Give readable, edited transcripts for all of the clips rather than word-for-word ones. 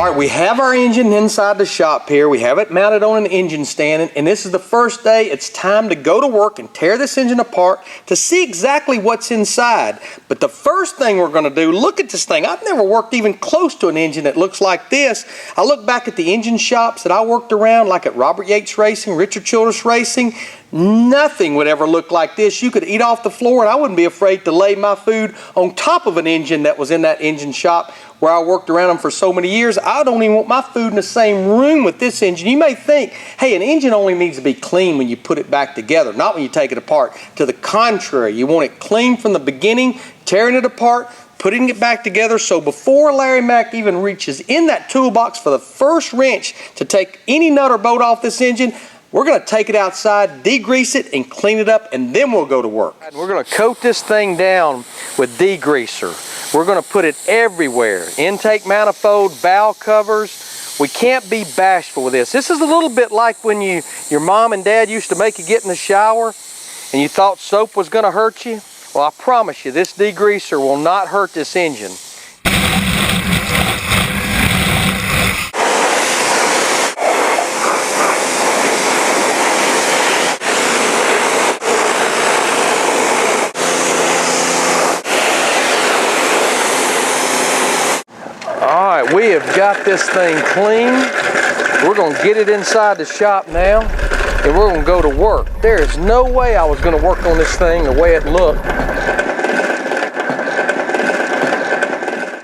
All right, we have our engine inside the shop here. We have it mounted on an engine stand, and this is the first day. It's time to go to work and tear this engine apart to see exactly what's inside. But the first thing we're going to do, look at this thing. I've never worked even close to an engine that looks like this. I look back at the engine shops that I worked around, like at Robert Yates Racing, Richard Childress Racing. Nothing would ever look like this. You could eat off the floor, and I wouldn't be afraid to lay my food on top of an engine that was in that engine shop where I worked around them for so many years. I don't even want my food in the same room with this engine. You may think, hey, an engine only needs to be clean when you put it back together, not when you take it apart. To the contrary, you want it clean from the beginning, tearing it apart, putting it back together, so before Larry Mack even reaches in that toolbox for the first wrench to take any nut or bolt off this engine, we're going to take it outside, degrease it, and clean it up, and then we'll go to work. We're going to coat this thing down with degreaser. We're going to put it everywhere. Intake manifold, valve covers. We can't be bashful with this. This is a little bit like when your mom and dad used to make you get in the shower and you thought soap was going to hurt you. Well, I promise you, this degreaser will not hurt this engine. Alright, we have got this thing clean. We're going to get it inside the shop now, and we're going to go to work. There is no way I was going to work on this thing the way it looked.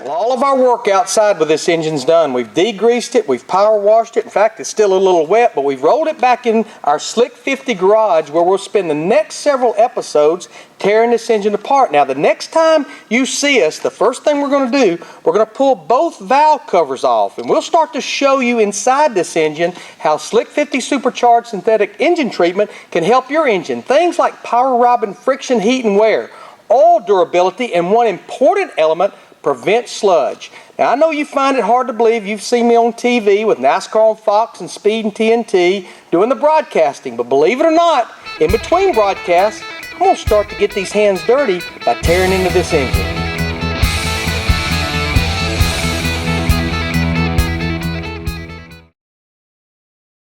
Well, all of our work outside with this engine's done. We've degreased it, we've power washed it. In fact, it's still a little wet, but we've rolled it back in our Slick 50 garage where we'll spend the next several episodes tearing this engine apart. Now, the next time you see us, the first thing we're going to do, we're going to pull both valve covers off, and we'll start to show you inside this engine how Slick 50 Supercharged synthetic engine treatment can help your engine. Things like power robbing, friction, heat, and wear, all durability, and one important element, prevent sludge. Now, I know you find it hard to believe. You've seen me on TV with NASCAR on Fox and Speed and TNT doing the broadcasting, but believe it or not, in between broadcasts, I'm going to start to get these hands dirty by tearing into this engine.